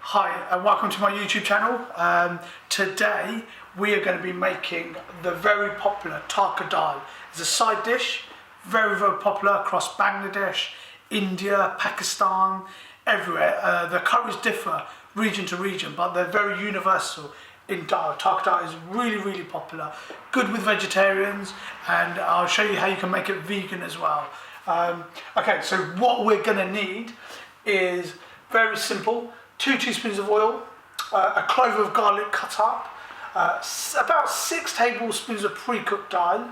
Hi and welcome to my YouTube channel. Today we are going to be making the very popular Tarka Dahl. It's a side dish, very popular across Bangladesh, India, Pakistan, everywhere. The curries differ region to region, but they're very universal in Dahl. Tarka Dahl is really popular, good with vegetarians, and I'll show you how you can make it vegan as well. Okay, so what we're going to need is very simple. 2 teaspoons of oil, a clove of garlic cut up, about 6 tablespoons of pre-cooked dahl,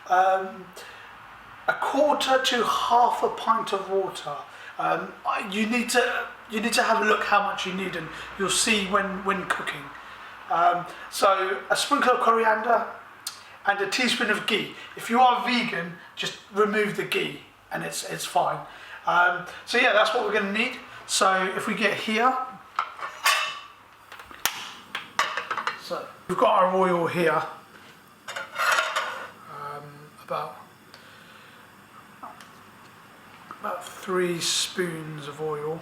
a quarter to half a pint of water. You need to have a look how much you need, and you'll see when cooking. So a sprinkle of coriander and a teaspoon of ghee. If you are vegan, just remove the ghee and it's fine. So yeah, that's what we're going to need. So if we get here, so we've got our oil here, about 3 spoons of oil.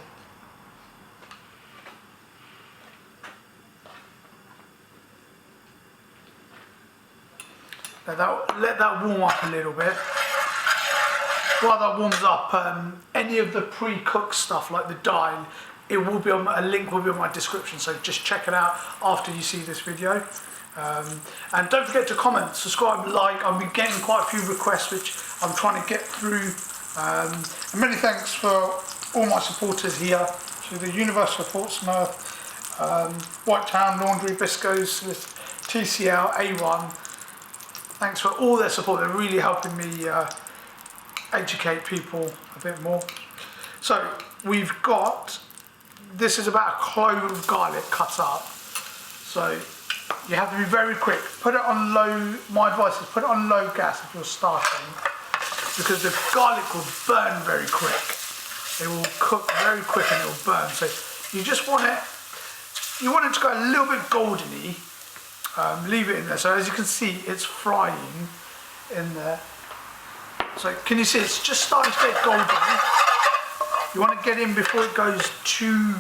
Let that warm up a little bit. While that warms up, any of the pre-cooked stuff like the dahl, it will be on, a link will be on my description, so just check it out after you see this video. And don't forget to comment, subscribe, like. I've been getting quite a few requests which I'm trying to get through. And many thanks for all my supporters here, to the University of Portsmouth, Whitetown, Laundry, Biscoes, TCL, A1. Thanks for all their support, they're really helping me educate people a bit more. So we've got, this is about a clove of garlic cut up. So you have to be very quick. Put it on low, my advice is put it on low gas if you're starting, because the garlic will burn very quick. It will cook very quick and it will burn. So you just want it, you want it to go a little bit goldeny. Leave it in there. So as you can see, it's frying in there. So can you see it's just starting to get golden? You want to get in before it goes too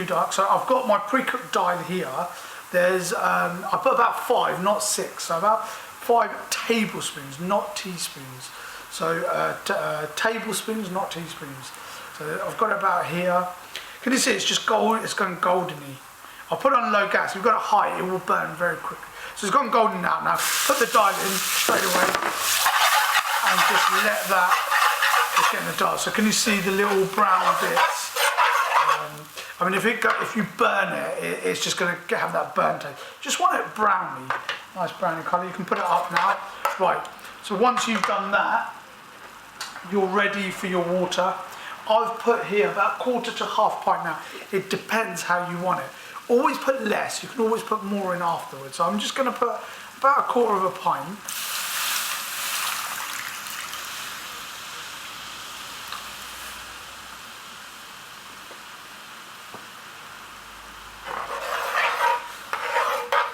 dark. So I've got my pre-cooked dahl here. There's I put about 5, not 6. So about 5 tablespoons, not teaspoons. So tablespoons, not teaspoons. So I've got it about here. Can you see it's just gold? It's going goldeny. I'll put it on low gas. If you've got it high, it will burn very quickly. So it's gone golden now. Now put the dahl in straight away and just let that just get in the dahl. So can you see the little brown bits? I mean, if you burn it, it's just going to have that burnt taste. Just want it browny, nice browny colour. You can put it up now. Right. So once you've done that, you're ready for your water. I've put here about quarter to half pint now. It depends how you want it. Always put less, you can always put more in afterwards. So I'm just going to put about a quarter of a pint.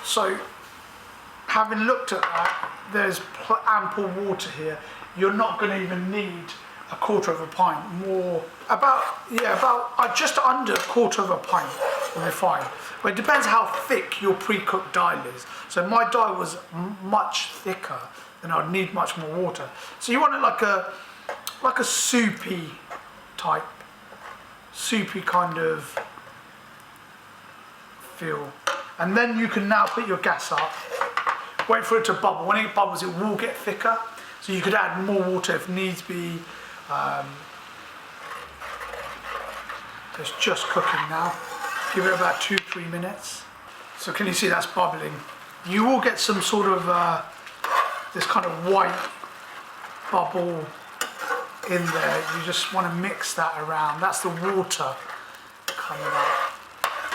So having looked at that, there's ample water here. You're not going to even need a quarter of a pint, more, about just under a quarter of a pint will be fine. But it depends how thick your pre-cooked dahl is. So my dahl was much thicker, then I'd need much more water. So you want it like a soupy kind of feel. And then you can now put your gas up, wait for it to bubble. When it bubbles, it will get thicker. So you could add more water if needs be. It's just cooking now. Give it about 2-3 minutes. So can you see that's bubbling? You will get some sort of this kind of white bubble in there. You just want to mix that around. That's the water coming up.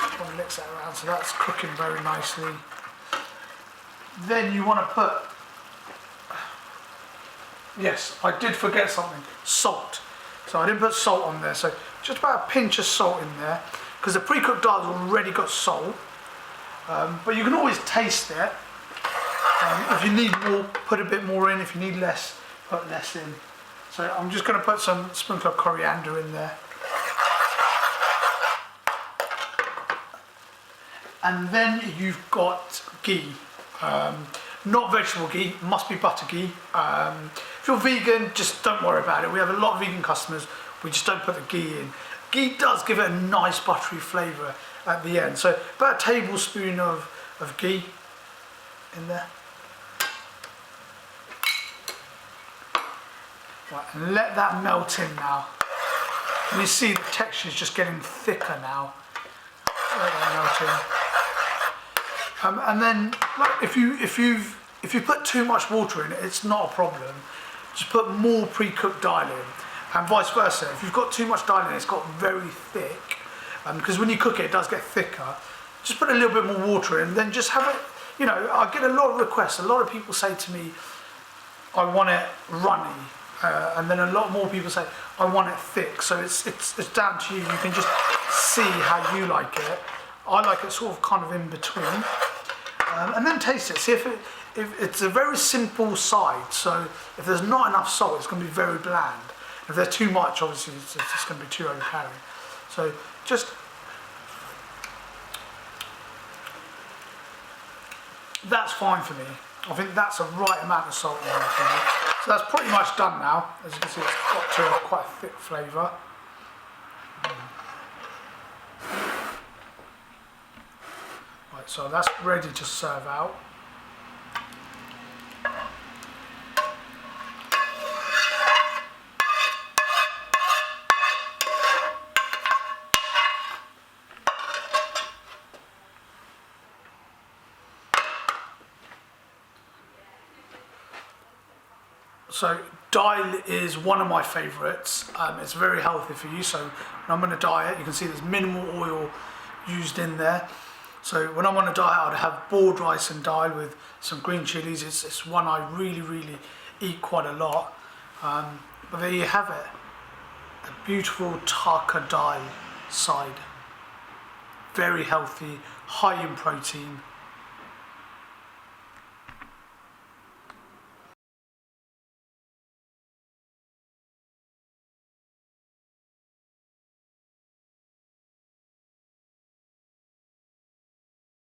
You want to mix that around, so that's cooking very nicely. Then you want to put, yes, I did forget something, salt. So I didn't put salt on there, so just about a pinch of salt in there, because the pre-cooked dahl's already got salt, but you can always taste it. If you need more, put a bit more in. If you need less, put less in. So I'm just going to put some sprinkle of coriander in there. And then you've got ghee. Not vegetable ghee, must be butter ghee. If you're vegan, just don't worry about it. We have a lot of vegan customers, we just don't put the ghee in. Ghee does give it a nice buttery flavour at the end. So about a tablespoon of ghee in there. Right, and let that melt in now. And you see the texture is just getting thicker now. Let that melt in. And then, like, if you put too much water in it, it's not a problem. Just put more pre-cooked Dahl in, and vice versa. If you've got too much Dahl in, it's got very thick. Because when you cook it, it does get thicker. Just put a little bit more water in, then just have it. You know, I get a lot of requests. A lot of people say to me, I want it runny. And then a lot more people say, I want it thick. So it's down to you. You can just see how you like it. I like it sort of kind of in between. And then taste it. See if it's a very simple side. So if there's not enough salt, it's going to be very bland. If there's too much, obviously it's just going to be too overpowering. So just that's fine for me. I think that's the right amount of salt in there for me. So that's pretty much done now. As you can see, it's got to quite a thick flavour. Right, so that's ready to serve out. So Dahl is one of my favourites. It's very healthy for you. So when I'm on a diet, you can see there's minimal oil used in there. So when I'm on a diet, I'd have boiled rice and Dahl with some green chilies. It's one I really eat quite a lot. But there you have it. A beautiful Tarka Dahl side. Very healthy, high in protein.